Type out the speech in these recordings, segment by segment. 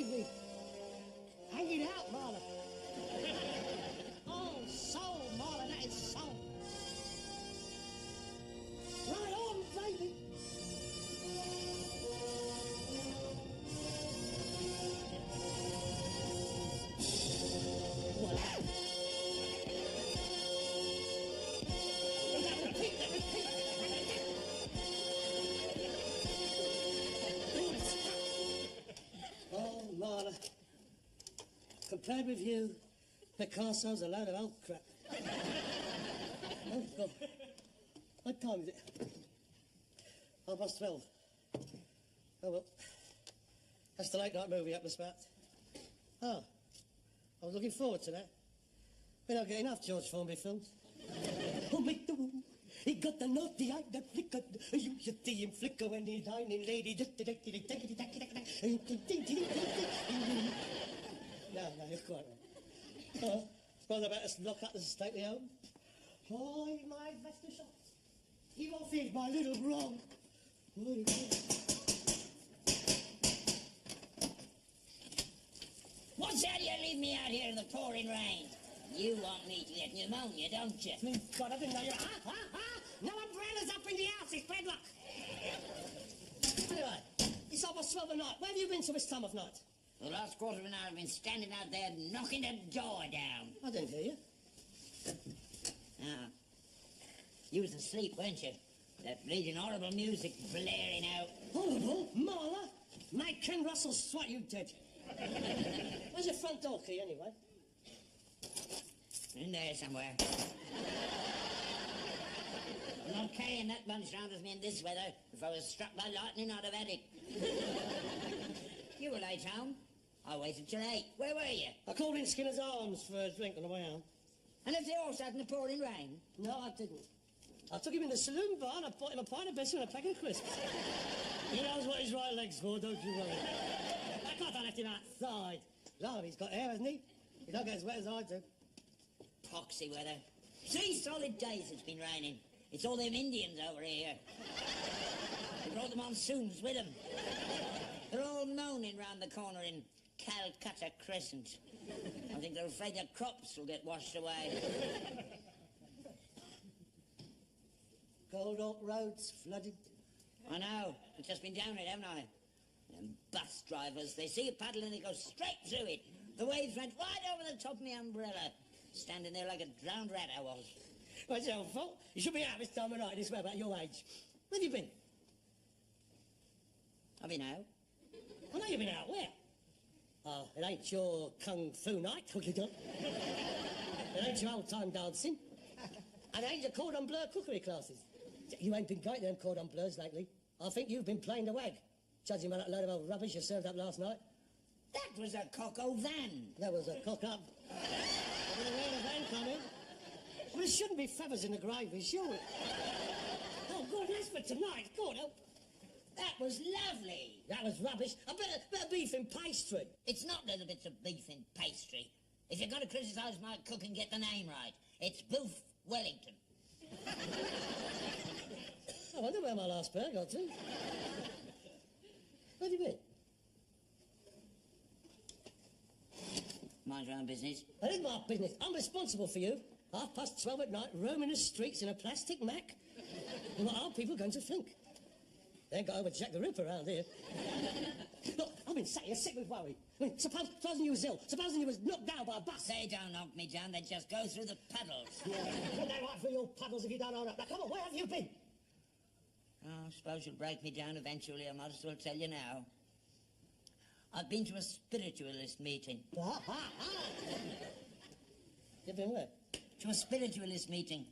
evening. Hanging out, Marla. Oh, soul, Marla, that is soul. Right on, baby. Oh, Marla. Compared with you, Picasso's a load of old crap. Oh, God. What time is it? 12:30. Oh, well. That's the late night movie up the spout. Oh. I was looking forward to that. We don't get enough George Formby films. Oh, make the woo. He got the naughty eye that flickered. You should see him flicker when he's dining, lady. No, you're quite right. Oh, suppose I better lock up the stately home. Oh, my Vesta shots. He won't feed my little wrong. What's that you leave me out here in the pouring rain? You want me to get pneumonia, don't you? Please, God, I didn't know you... No umbrellas up in the house, it's bad luck. Anyway, it's almost 12 at night. Where have you been till this time of night? The last quarter of an hour I've been standing out there knocking the door down. I didn't hear you. Ah. You was asleep, weren't you? That bleeding horrible music blaring out. Horrible? Marla? Make Ken Russell swat you dead. Where's your front door key, anyway? In there somewhere. I'm not carrying that bunch round with me in this weather. If I was struck by lightning, I'd have had it. You were late home. I waited till 8. Where were you? I called in Skinner's Arms for a drink on the way home. And left the horse out in the pouring rain? No, I didn't. I took him in the saloon bar and I bought him a pint of biscuit and a pack of crisps. He knows what his right leg's for, don't you worry. I can't have left him outside. Lord, he's got hair, hasn't he? He don't get as wet as I do. Poxy weather. 3 solid days it's been raining. It's all them Indians over here. They brought the monsoons with them. They're all moaning round the corner in Calcutta Crescent. I think they're afraid their crops will get washed away. Gold Oak Road's flooded. I know. I've just been down it, haven't I? Them bus drivers, they see a paddle and they go straight through it. The waves went right over the top of my umbrella. Standing there like a drowned rat I was. Well, it's your fault. You should be out this time of night this way about your age. Where have you been? I've been out. I know you've been out. Where? Oh, it ain't your kung fu night, cookie dog. It ain't your old-time dancing. And it ain't your cordon bleu cookery classes. You ain't been going to them cordon bleus lately. I think you've been playing the wag, judging by that load of old rubbish you served up last night. That was a cock-o'-van. That was a cock-up. I didn't hear the van coming. Well, there shouldn't be feathers in the gravy, sure. Oh, God, that's for tonight. God, oh. That was lovely. That was rubbish. A bit of beef and pastry. It's not little bits of beef and pastry. If you're going to criticise my cooking, get the name right. It's Boof Wellington. I wonder where my last bird got to. Where have you been? Mind your own business. That is my business. I'm responsible for you. 12:30 at night, roaming the streets in a plastic Mac. And what are people going to think? They ain't got over Jack the Ripper around here. Look, I've been sat here sick with worry. I mean, supposing you was ill, supposing you was knocked down by a bus. They don't knock me down, they just go through the puddles. Yeah, put that right through your puddles if you don't own up. Now, come on, where have you been? Oh, I suppose you'll break me down eventually. I might as well tell you now. I've been to a spiritualist meeting. You've been where? To a spiritualist meeting.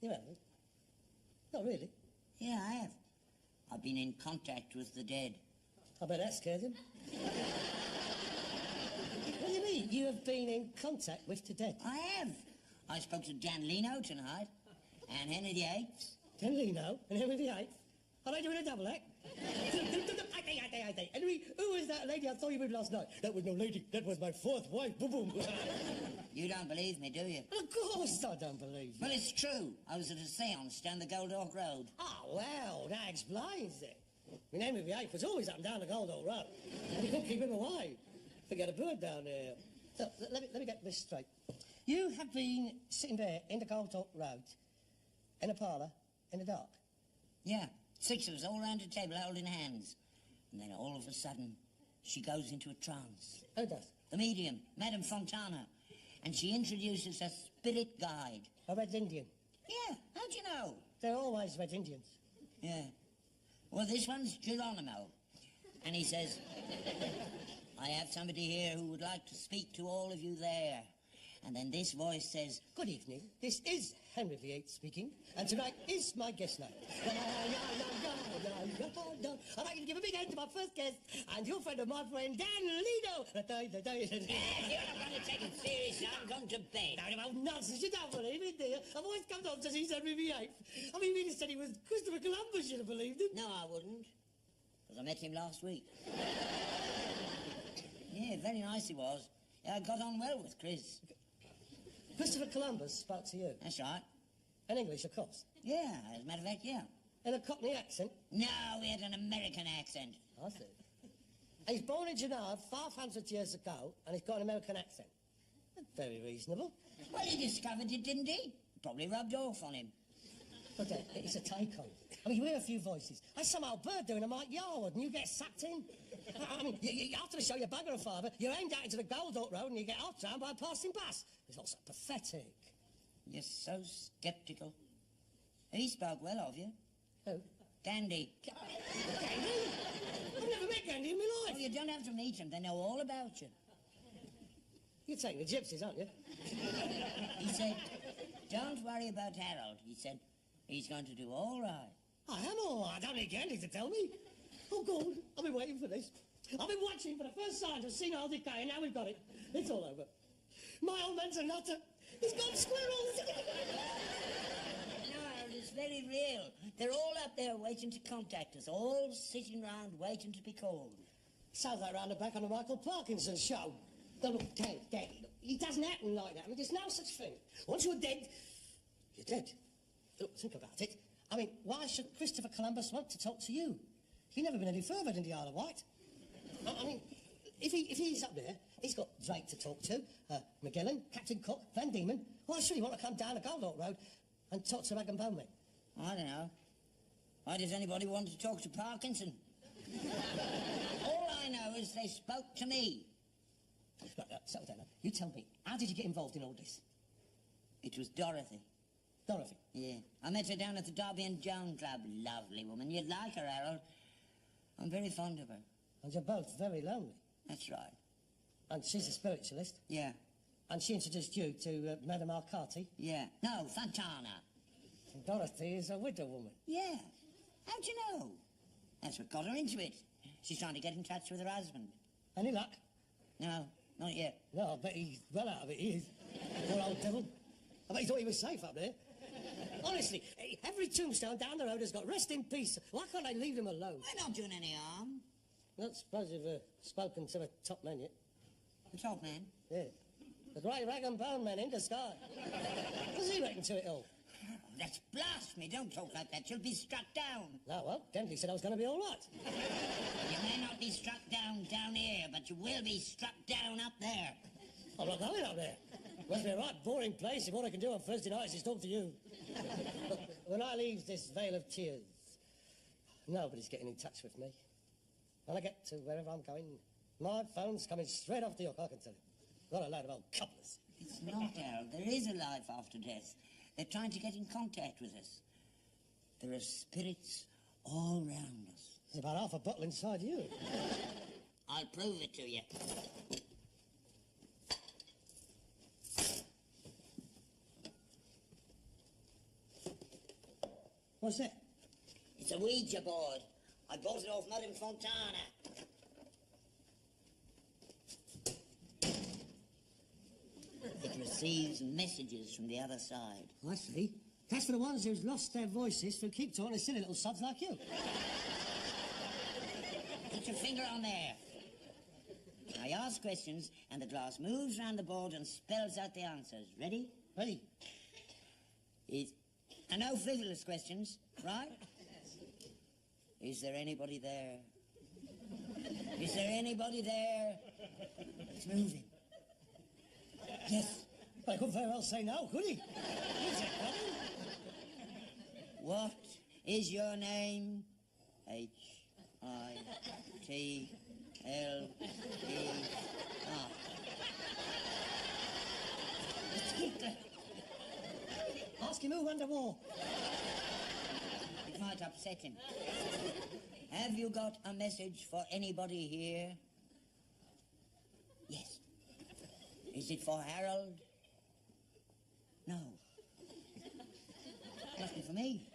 You haven't? Not really. Yeah, I have. I've been in contact with the dead. I bet that scared him. What do you mean, you have been in contact with the dead? I have. I spoke to Dan Leno tonight, and Henry VIII. Dan Leno and Henry VIII? Are they doing a double act? Henry, who was that lady I saw you with last night? That was no lady, that was my fourth wife. Boom, boom. You don't believe me, do you? Of course I don't believe you. Well, it's true. I was at a seance down the Gold Oak Road. Oh, well, that explains it. My name of the ape was always up and down the Goldhawk Road. And he couldn't keep him away. Forget a bird down there. So, let me get this straight. You have been sitting there in the Goldhawk Road, in a parlour, in the dark? Yeah, 6 of us all round a table holding hands. And then all of a sudden, she goes into a trance. Who does? The medium, Madame Fontana. And she introduces a spirit guide. A Red Indian? Yeah, how'd you know? They're always Red Indians. Yeah. Well, this one's Geronimo. And he says, I have somebody here who would like to speak to all of you there. And then this voice says, Good evening. This is Henry VIII speaking, and tonight is my guest night. I'd like you to give a big hand to my first guest, and your friend of my friend, Dan Lido. If you're not going to take it seriously, I'm going to bed. No, nonsense. You don't believe it, dear. I've always come on to see Henry VIII. I mean, he said he was Christopher Columbus, you'd have believed him. No, I wouldn't. Because I met him last week. Yeah, very nice he was. Yeah, I got on well with Chris. Christopher Columbus spoke to you? That's right. In English, of course? Yeah, as a matter of fact, yeah. In a Cockney accent? No, he had an American accent. I see. He's born in Geneva 500 years ago, and he's got an American accent. Very reasonable. Well, he discovered it, didn't he? Probably rubbed off on him. But it's a take-on. I mean, you hear a few voices. There's some old bird doing a Mike Yarwood, and you get sucked in. I mean, after the show, you bugger a father, you're aimed out into the Goldhawk Road, and you get off down by a passing bus. It's all so pathetic. You're so sceptical. He spoke well of you. Who? Gandhi. Gandhi? I've never met Gandhi in my life. Oh, you don't have to meet him. They know all about you. You're taking the gypsies, aren't you? He said, don't worry about Harold. He said, he's going to do all right. I am all right. I don't need Gandhi to tell me. Oh, God, I've been waiting for this. I've been watching for the first signs of senile decay, and now we've got it. It's all over. My old man's a nutter. He's got squirrels. No, it's very real. They're all up there waiting to contact us, all sitting round waiting to be called. Sounds like round the back on the Michael Parkinson show. No, look, dead. It doesn't happen like that. I mean, there's no such thing. Once you're dead, you're dead. Look, think about it. I mean, why should Christopher Columbus want to talk to you? He's never been any further than the Isle of Wight. I mean, if he's up there, he's got Drake to talk to, Magellan, Captain Cook, Van Diemen. Why should he want to come down the Goldhawk Road and talk to Rag and Bone Man? I don't know. Why does anybody want to talk to Parkinson? All I know is they spoke to me. Right, settle down now. You tell me, how did you get involved in all this? It was Dorothy. Dorothy? Yeah. I met her down at the Derby and Joan Club. Lovely woman. You'd like her, Harold. I'm very fond of her. And you're both very lonely. That's right. And she's a spiritualist. Yeah. And she introduced you to Madame Arcati. Yeah. No, Fontana. And Dorothy is a widow woman. Yeah. How'd you know? That's what got her into it. She's trying to get in touch with her husband. Any luck? No, not yet. No, I bet he's well out of it, he is. Poor old devil. I bet he thought he was safe up there. Honestly, every tombstone down the road has got rest in peace. Why can't they leave him alone? We're not doing any harm. I don't suppose you've spoken to the top man yet. The top man? Yeah. The great Rag and Bone Man in the sky. What does he reckon to it all? Oh, that's blasphemy. Don't talk like that. You'll be struck down. No, well, Gandhi said I was going to be all right. You may not be struck down here, but you will be struck down up there. I'm not going up there. Must be a right boring place if all I can do on Thursday nights is talk to you. Look, when I leave this vale of tears, nobody's getting in touch with me. When I get to wherever I'm going, my phone's coming straight off to York, I can tell you. What a load of old couplers. It's not, Harold. There is a life after death. They're trying to get in contact with us. There are spirits all round us. There's about half a bottle inside you. I'll prove it to you. What's that? It's a Ouija board. I bought it off Madame Fontana. It receives messages from the other side. I see. That's for the ones who's lost their voices who keep talking to silly little sods like you. Put your finger on there. I ask questions, and the glass moves round the board and spells out the answers. Ready? Ready? And no frivolous questions, right? Is there anybody there? Is there anybody there? It's moving. Yes. I couldn't very well say no, could he? Is it coming? What is your name? H-I-T-L-E-R. It's Hitler. Ask him who won the war. It might upset him. Have you got a message for anybody here? Yes. Is it for Harold? No. Nothing for me.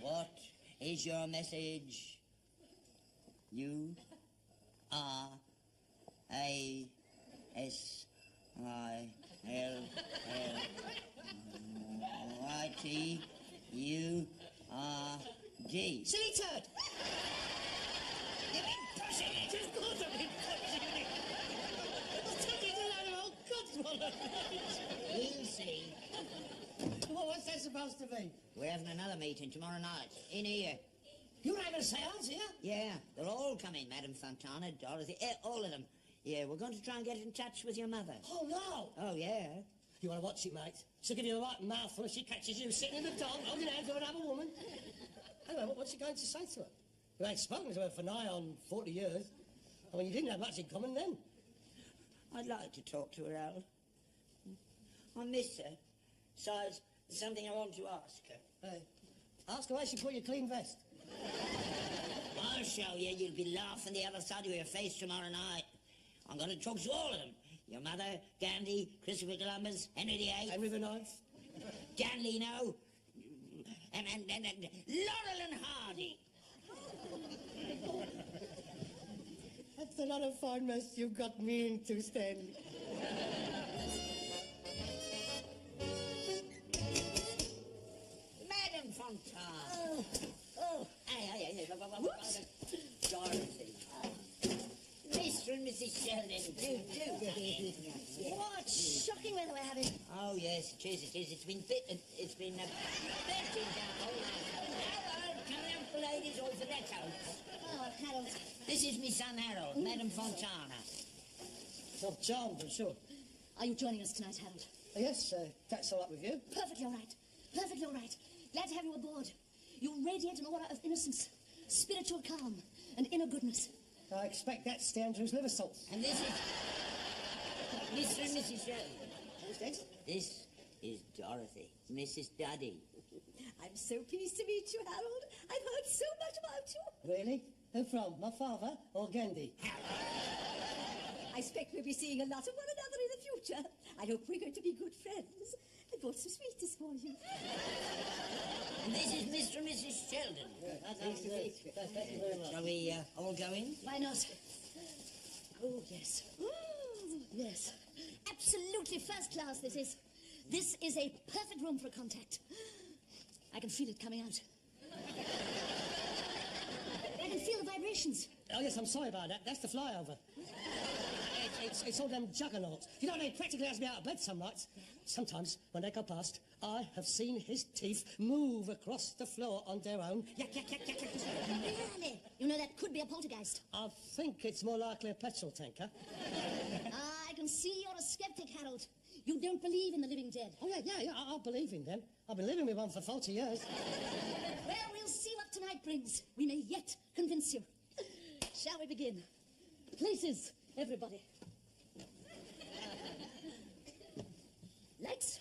What is your message? U R A S I L L Y T U R D. Silly turd! You've been pushing it! Of course I've been pushing it! I'm talking to that old codswallow! We'll see. Well, what's that supposed to be? We're having another meeting tomorrow night, in here. You're having a seance here? Yeah, they'll all come in, Madame Fontana, Dorothy, all of them. Yeah, we're going to try and get in touch with your mother. Oh, no! Oh, yeah? You want to watch it, mate? She'll give you the right mouthful if she catches you sitting in the dark holding hands with another woman. Anyway, what's she going to say to her? You ain't spoken to her for nigh on 40 years. I mean, you didn't have much in common then. I'd like to talk to her, Al. I miss her. Besides, there's something I want to ask her. Hey, ask her why she put your clean vest. I'll show you. You'll be laughing the other side of your face tomorrow night. I'm going to talk to all of them. Your mother, Gandhi, Christopher Columbus, Henry VIII. Henry the Ninth. Ganlino, and Laurel and Hardy. That's a lot of fine mess you've got me into, Stanley. Madame Fontana. Oh. Hey. Dorothy. Mr. and Mrs. Sheldon, do. What shocking weather we're having. Oh, yes, it is. It's been betting down all night. Harold, come out for ladies or for that house. Oh, Harold. This is my son Harold, Madame Fontana. Well, charmed, I'm sure. Are you joining us tonight, Harold? Yes, that's all right with you. Perfectly all right. Perfectly all right. Glad to have you aboard. You radiate an aura of innocence, spiritual calm, and inner goodness. I expect that's the Andrew's liver salts. And this is Mr. and Mrs. Sheldon. Who's this? This is Dorothy, Mrs. Duddy. I'm so pleased to meet you, Harold. I've heard so much about you. Really? Who from? My father or Gandhi? I expect we'll be seeing a lot of one another in the future. I hope we're going to be good friends. I bought some sweeties for you. And this is Mr. and Mrs. Sheldon. Thank you very much. Shall we all go in? Why not? Oh, yes. Yes. Absolutely first class, this is. This is a perfect room for contact. I can feel it coming out. I can feel the vibrations. Oh, yes, I'm sorry about that. That's the flyover. It's all them juggernauts. You know, they practically has me out of bed some nights. Sometimes, when they go past, I have seen his teeth move across the floor on their own. Yak, yak, yak, yak, yak. Really? You know, that could be a poltergeist. I think it's more likely a petrol tanker. I can see you're a skeptic, Harold. You don't believe in the living dead. Oh, yeah, I believe in them. I've been living with one for 40 years. Well, we'll see what tonight brings. We may yet convince you. Shall we begin? Places, everybody. Lights.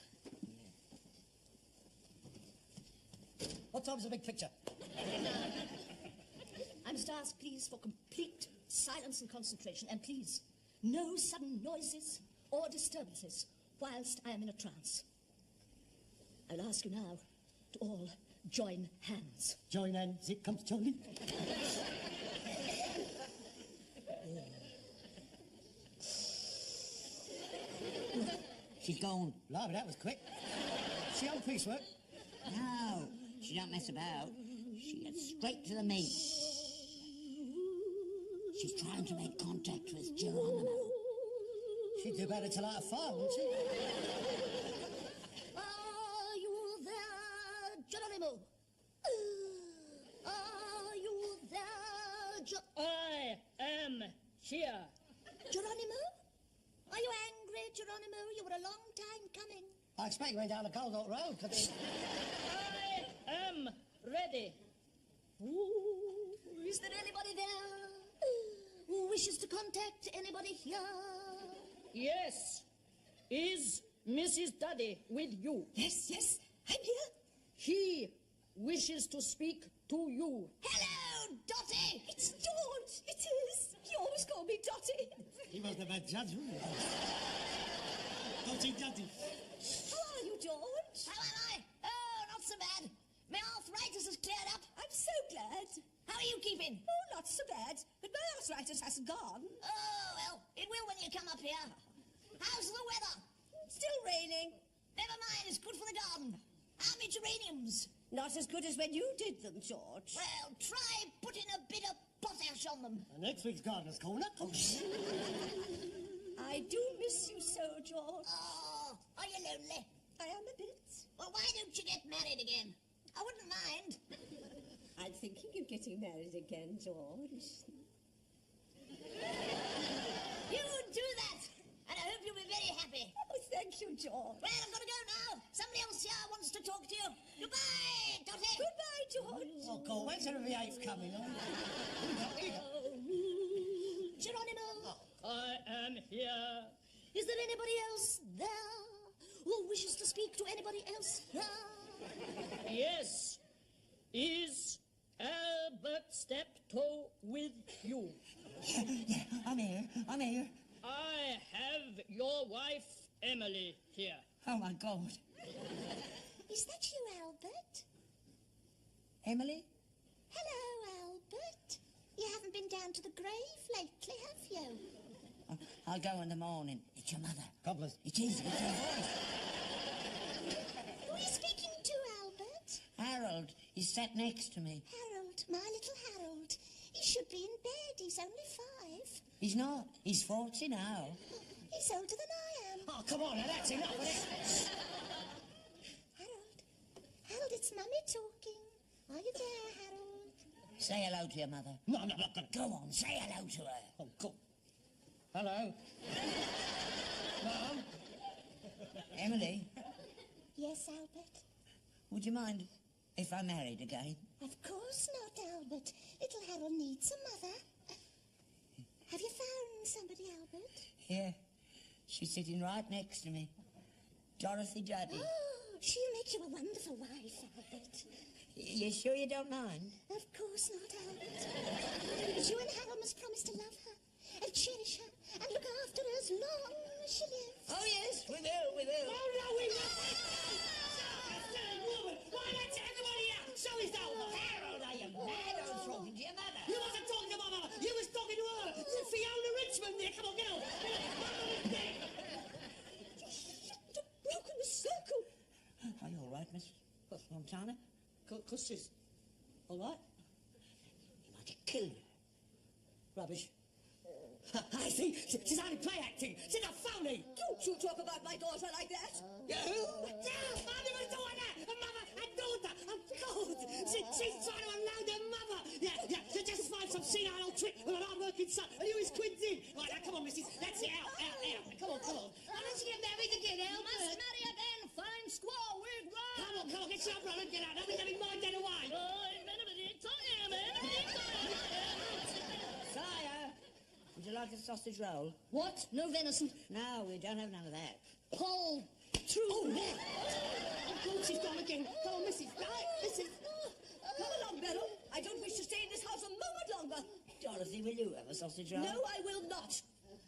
What time's the big picture? I must ask, please, for complete silence and concentration. And please, no sudden noises or disturbances whilst I am in a trance. I'll ask you now to all join hands. Join hands, it comes Johnny. She's gone. Blimey, that was quick. She on piecework? No, she don't mess about. She gets straight to the meat. She's trying to make contact with Geronimo. She'd do better to light a fire, wouldn't she? Are you there, here. Geronimo? Are you angry, Geronimo? You were a long time coming. I expect you went down the Coldalt Road. I am ready. Ooh, is there anybody there who wishes to contact anybody here? Yes. Is Mrs. Duddy with you? Yes, I'm here. He wishes to speak to you. Hello, Dotty. It's George. It is. He always called me Dotty. He wasn't a bad judge, was he? Dotty. How are you, George? How am I? Oh, not so bad. My arthritis has cleared up. I'm so glad. How are you keeping? Oh, not so bad. But my arthritis hasn't gone. Oh, well, it will when you come up here. How's the weather? Still raining. Never mind, it's good for the garden. How many geraniums? Not as good as when you did them, George. Well, try putting a bit of potash on them. Next week's Gardener's Corner. I do miss you so, George. Oh, are you lonely? I am a bit. Well, why don't you get married again? I wouldn't mind. I'm thinking of getting married again, George. You do that, and I hope you'll be very happy. Oh, thank you, George. Well, I've got to go now. Somebody else here wants to talk to you. Goodbye, Dotty. Goodbye, George. Oh, God, when's the V8 coming on? Geronimo, I am here. is there anybody else there who wishes to speak to anybody else here? Yes. Is Albert Steptoe with you? Yeah, I'm here. I have your wife, Emily, here. Oh, my God. Is that you, Albert? Emily? Hello, Albert. You haven't been down to the grave lately, have you? I'll go in the morning. It's your mother. Cobblers. It is. It's your voice. Who are you speaking to, Albert? Harold. He's sat next to me. Harold, my little Harold. He should be in bed. He's only 5. He's not. He's 40 now. He's older than I am. Oh, come on, now, that's enough of this. Harold, it's Mummy talking. Are you there, Harold? Say hello to your mother. No, I'm not going to. Go on, say hello to her. Oh, God. Hello. Mum? Emily, Yes, Albert? would you mind if I married again? Of course not, Albert. Little Harold needs a mother. Have you found somebody, Albert? Here. She's sitting right next to me. Dorothy Juddy. Oh, she'll make you a wonderful wife, Albert. You sure you don't mind? Of course not, Albert. But you and Harold must promise to love her and cherish her and look after her as long as she lives. Oh, yes, we will. Oh, no, we won't. Woman, why not everybody out? So is that Harold, are you mad? I was talking to your mother. You wasn't talking to my mother. You was talking to her. Fiona Richmond there. Come on, get on. You've broken the circle. Are you all right, Miss Montana? Because she's all right. He might have killed her. Rubbish. I see. She's only play acting. She's a phony. Don't you talk about my daughter like that. You? Yeah, I never thought that. A mother, a daughter, a God. She's trying to unload her mother. Yeah. To just find some senile old trick with an hard-working son. And you is Quids in. Right, now, come on, missus. That's it. Out. Come on. Why don't you get married again, Albert? Must marry again. Fine squaw. Wig right. Come on. Get your brother and get out. Don't be letting mine get away. Sire, would you like a sausage roll? What? No venison. No, we don't have none of that. Paul. True. Oh, yeah. Oh, God, she's gone again. Come on, missus. Right, missus. Come along, Beryl. I don't wish to stay in this house a moment longer. Dorothy, will you have a sausage roll? No, I will not.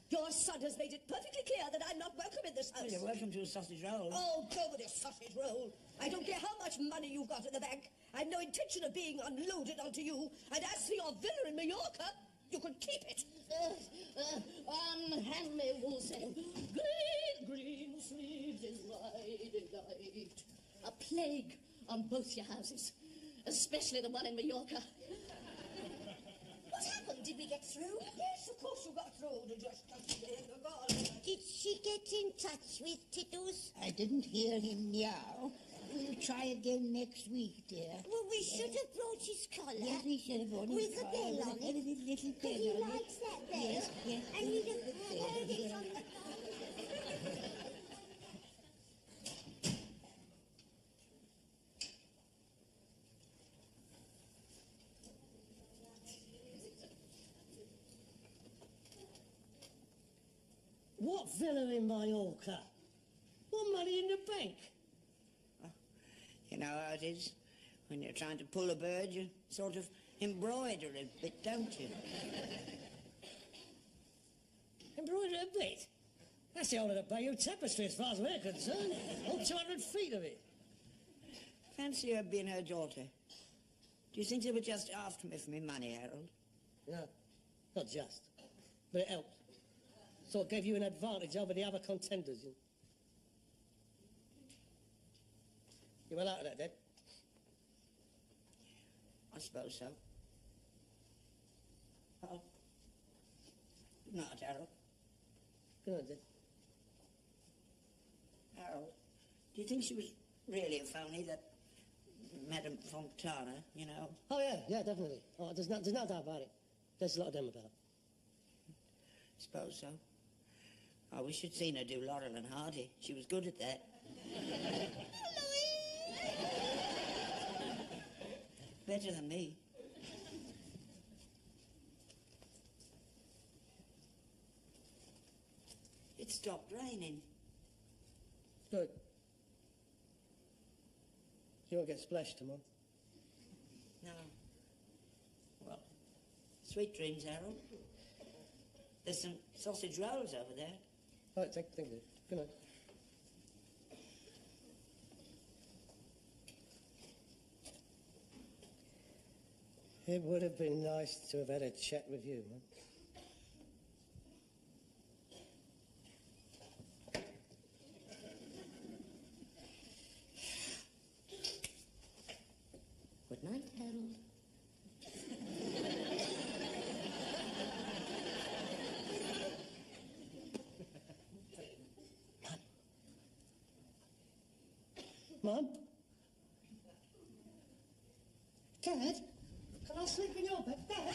Your son has made it perfectly clear that I'm not welcome in this house. Well, you're welcome to a sausage roll. Oh, go with this sausage roll. I don't care how much money you've got in the bank. I've no intention of being unloaded onto you. And as for your villa in Mallorca, you can keep it. Unhappy woolsack, green sleeves is light. A plague on both your houses, especially the one in Mallorca. What happened? Did we get through? Yes, of course you got through. Did she get in touch with Titus? I didn't hear him meow. We'll try again next week, dear. Well, we should have brought his collar. Yes, we should have brought his With the collar. bell on it. With a little Because bell he on it. likes that bell. Yes, yes. And you'd have heard it from the... What villa in Mallorca? What money in the bank? You know how it is. When you're trying to pull a bird, you sort of embroider a bit, don't you? Embroidered a bit? That's the whole of the Bayeux Tapestry as far as we're concerned. All 200 feet of it. Fancy her being her daughter. Do you think they were just after me for me money, Harold? No, not just. But it helped. So it gave you an advantage over the other contenders. You well out of that, then? I suppose so. Oh. Good night, Harold. Good night, then. Harold, do you think she was really a phony, that Madame Fontana, you know? Oh, yeah, definitely. Oh, there's no doubt about it. There's a lot of them about. Suppose so. I wish you'd seen her do Laurel and Hardy. She was good at that. Better than me. It stopped raining. Good. You won't get splashed tomorrow. No. Well, sweet dreams, Harold. There's some sausage rolls over there. All right, thank you. Good night. It would have been nice to have had a chat with you, man. Good night, Harold. Mum? Dad? Can I sleep in your bed? Dad?